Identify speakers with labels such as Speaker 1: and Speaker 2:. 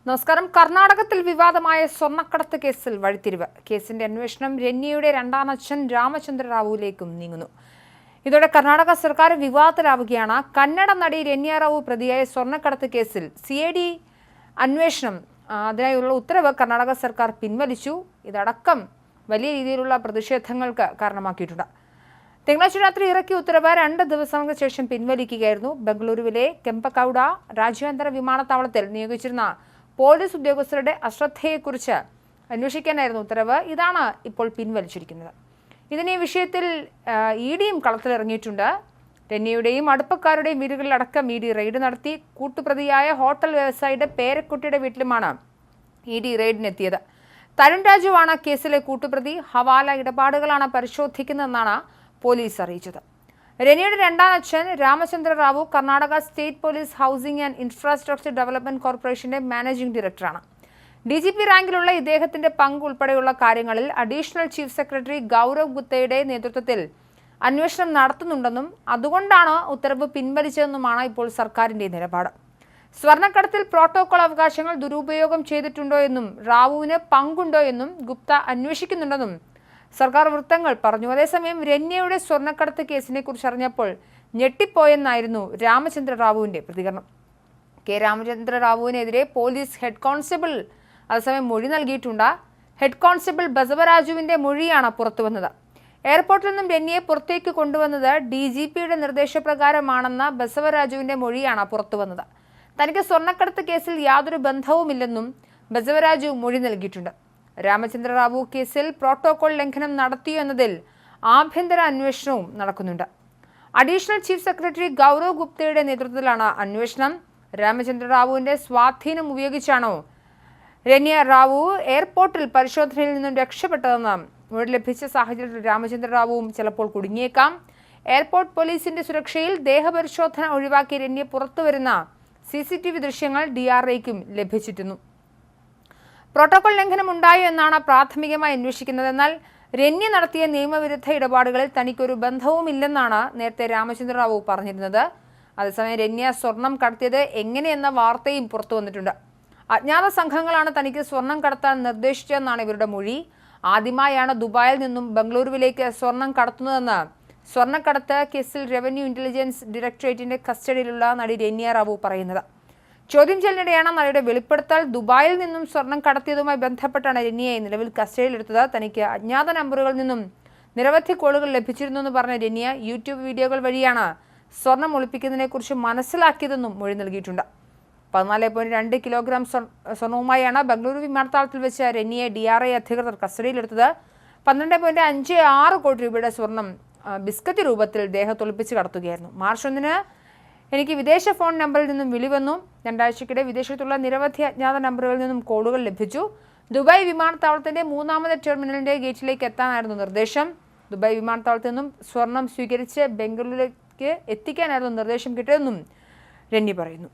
Speaker 1: നമസ്കാരം. കർണാടകത്തിൽ വിവാദമായ സ്വർണ്ണക്കടത്ത് കേസിൽ വഴിത്തിരിവ്. കേസിന്റെ അന്വേഷണം രന്യയുടെ രണ്ടാനച്ഛൻ രാമചന്ദ്ര റാവുവിലേക്കും നീങ്ങുന്നു. ഇതോടെ കർണാടക സർക്കാർ വിവാദത്തിലാവുകയാണ്. കന്നഡ നടി രന്യ റാവു പ്രതിയായ സ്വർണ്ണക്കടത്ത് കേസിൽ CID അന്വേഷണം അതിനായുള്ള ഉത്തരവ് കർണാടക സർക്കാർ പിൻവലിച്ചു. ഇതടക്കം വലിയ രീതിയിലുള്ള പ്രതിഷേധങ്ങൾക്ക് കാരണമാക്കിയിട്ടുണ്ട്. തിങ്കളാഴ്ച രാത്രി ഇറക്കിയ ഉത്തരവ് 2 ദിവസങ്ങൾക്ക് ശേഷം പിൻവലിക്കുകയായിരുന്നു. ബംഗളൂരുവിലെ കെമ്പകൗഡ രാജ്യാന്തര വിമാനത്താവളത്തിൽ നിയോഗിച്ചിരുന്ന പോലീസ് ഉദ്യോഗസ്ഥരുടെ അശ്രദ്ധയെക്കുറിച്ച് അന്വേഷിക്കാനായിരുന്നു ഉത്തരവ്. ഇതാണ് ഇപ്പോൾ പിൻവലിച്ചിരിക്കുന്നത്. ഇതിന് ഈ വിഷയത്തിൽ EDയും കളത്തിലിറങ്ങിയിട്ടുണ്ട്. രന്യയുടെയും അടുപ്പക്കാരുടെയും വീടുകളിലടക്കം ED റെയ്ഡ് നടത്തി. കൂട്ടുപ്രതിയായ ഹോട്ടൽ വ്യവസായിയുടെ പേരക്കുട്ടിയുടെ വീട്ടിലുമാണ് ED റെയ്ഡിനെത്തിയത്. തരുൺ രാജുവാണ് കേസിലെ കൂട്ടുപ്രതി. ഹവാല ഇടപാടുകളാണ് പരിശോധിക്കുന്നതെന്നാണ് പോലീസ് അറിയിച്ചത്. രന്യയുടെ രണ്ടാനച്ഛൻ Ramachandra Rao Karnataka state police housing and infrastructure development കോർപ്പറേഷന്റെ മാനേജിംഗ് ഡയറക്ടറാണ്. DGP റാങ്കിലുള്ള ഇദ്ദേഹത്തിന്റെ പങ്ക് ഉൾപ്പെടെയുള്ള കാര്യങ്ങളിൽ അഡീഷണൽ ചീഫ് സെക്രട്ടറി ഗൗരവ് ഗുപ്തയുടെ നേതൃത്വത്തിൽ അന്വേഷണം നടത്തുന്നുണ്ടെന്നും അതുകൊണ്ടാണ് ഉത്തരവ് പിൻവലിച്ചതെന്നുമാണ് ഇപ്പോൾ സർക്കാരിന്റെ നിലപാട്. സ്വർണ്ണക്കടത്തിൽ പ്രോട്ടോകോൾ അവകാശങ്ങൾ ദുരുപയോഗം ചെയ്തിട്ടുണ്ടോ എന്നും റാവുവിന് പങ്കുണ്ടോ എന്നും ഗുപ്ത അന്വേഷിക്കുന്നുണ്ടെന്നും സർക്കാർ വൃത്തങ്ങൾ പറഞ്ഞു. അതേസമയം രന്യയുടെ സ്വർണ്ണക്കടത്ത് കേസിനെ കുറിച്ച് അറിഞ്ഞപ്പോൾ ഞെട്ടിപ്പോയെന്നായിരുന്നു രാമചന്ദ്ര റാവുവിന്റെ പ്രതികരണം. രാമചന്ദ്ര റാവുവിനെതിരെ പോലീസ് ഹെഡ് കോൺസ്റ്റബിൾ അതേസമയം മൊഴി നൽകിയിട്ടുണ്ട്. ഹെഡ് കോൺസ്റ്റബിൾ ബസവരാജുവിന്റെ മൊഴിയാണ് പുറത്തുവന്നത്. എയർപോർട്ടിൽ നിന്നും രന്യയെ പുറത്തേക്ക് കൊണ്ടുവന്നത് DGPയുടെ നിർദ്ദേശപ്രകാരമാണെന്ന ബസവരാജുവിന്റെ മൊഴിയാണ് പുറത്തുവന്നത്. തനിക്ക് സ്വർണ്ണക്കടത്ത് കേസിൽ യാതൊരു ബന്ധവുമില്ലെന്നും ബസവരാജു മൊഴി നൽകിയിട്ടുണ്ട്. രാമചന്ദ്ര റാവു കേസിൽ പ്രോട്ടോകോൾ ലംഘനം നടത്തിയോ എന്നതിൽ ആഭ്യന്തര അന്വേഷണവും നടക്കുന്നുണ്ട്. അഡീഷണൽ ചീഫ് സെക്രട്ടറി ഗൗരവ് ഗുപ്തയുടെ നേതൃത്വത്തിലാണ് അന്വേഷണം. രാമചന്ദ്ര റാവുവിന്റെ സ്വാധീനം ഉപയോഗിച്ചാണോ രന്യ റാവു എയർപോർട്ടിൽ പരിശോധനയിൽ നിന്നും രക്ഷപ്പെട്ടതെന്ന് മൊഴി ലഭിച്ച സാഹചര്യത്തിൽ രാമചന്ദ്ര റാവുവും ചിലപ്പോൾ കുടുങ്ങിയേക്കാം. എയർപോർട്ട് പോലീസിന്റെ സുരക്ഷയിൽ ദേഹപരിശോധന ഒഴിവാക്കി രന്യ പുറത്തുവരുന്ന CCTV ദൃശ്യങ്ങൾ DRAയ്ക്കും ലഭിച്ചിരുന്നു. പ്രോട്ടോകോൾ ലംഘനം ഉണ്ടായോ എന്നാണ് പ്രാഥമികമായി അന്വേഷിക്കുന്നത്. എന്നാൽ രന്യ നടത്തിയ നിയമവിരുദ്ധ ഇടപാടുകളിൽ തനിക്കൊരു ബന്ധവുമില്ലെന്നാണ് നേരത്തെ രാമചന്ദ്ര റാവു പറഞ്ഞിരുന്നത്. അതേസമയം രന്യ സ്വർണം കടത്തിയത് എങ്ങനെയെന്ന വാർത്തയും പുറത്തു വന്നിട്ടുണ്ട്. അജ്ഞാത സംഘങ്ങളാണ് തനിക്ക് സ്വർണം കടത്താൻ നിർദ്ദേശിച്ചതെന്നാണ് ഇവരുടെ മൊഴി. ആദ്യമായാണ് ദുബായിൽ നിന്നും ബംഗളൂരുവിലേക്ക് സ്വർണം കടത്തുന്നതെന്ന് സ്വർണ്ണക്കടത്ത് കേസിൽ റവന്യൂ ഇന്റലിജൻസ് ഡയറക്ടറേറ്റിന്റെ കസ്റ്റഡിയിലുള്ള നടി രന്യ റാവു പറയുന്നത്. ചോദ്യം ചെയ്യലിനിടെയാണ് നടിയുടെ വെളിപ്പെടുത്തൽ. ദുബായിൽ നിന്നും സ്വർണം കടത്തിയതുമായി ബന്ധപ്പെട്ടാണ് രന്യയെ നിലവിൽ കസ്റ്റഡിയിലെടുത്തത്. തനിക്ക് അജ്ഞാത നമ്പറുകളിൽ നിന്നും നിരവധി കോളുകൾ ലഭിച്ചിരുന്നെന്ന് പറഞ്ഞ രന്യ യൂട്യൂബ് വീഡിയോകൾ വഴിയാണ് സ്വർണം ഒളിപ്പിക്കുന്നതിനെക്കുറിച്ച് മനസ്സിലാക്കിയതെന്നും മൊഴി നൽകിയിട്ടുണ്ട്. 14.2 കിലോഗ്രാം സ്വർണവുമായാണ് ബംഗളൂരു വിമാനത്താവളത്തിൽ വെച്ച് രന്യയെ DRA അധികൃതർ കസ്റ്റഡിയിലെടുത്തത്. 12.56 കോടി രൂപയുടെ സ്വർണം ബിസ്ക്കറ്റ് രൂപത്തിൽ ദേഹത്തൊളിപ്പിച്ച് കടത്തുകയായിരുന്നു. മാർച്ച് 1 എനിക്ക് വിദേശ ഫോൺ നമ്പറിൽ നിന്നും വിളി വന്നു. 2 ആഴ്ചക്കിടെ വിദേശത്തുള്ള നിരവധി അജ്ഞാത നമ്പറുകളിൽ നിന്നും കോളുകൾ ലഭിച്ചു. ദുബായ് വിമാനത്താവളത്തിന്റെ 3ാമത് ടെർമിനലിന്റെ ഗേറ്റിലേക്ക് എത്താനായിരുന്നു നിർദ്ദേശം. ദുബായ് വിമാനത്താവളത്തിൽ നിന്നും സ്വർണം സ്വീകരിച്ച് ബംഗളൂരുവിലേക്ക് എത്തിക്കാനായിരുന്നു നിർദ്ദേശം കിട്ടിയതെന്നും രന്യ പറയുന്നു.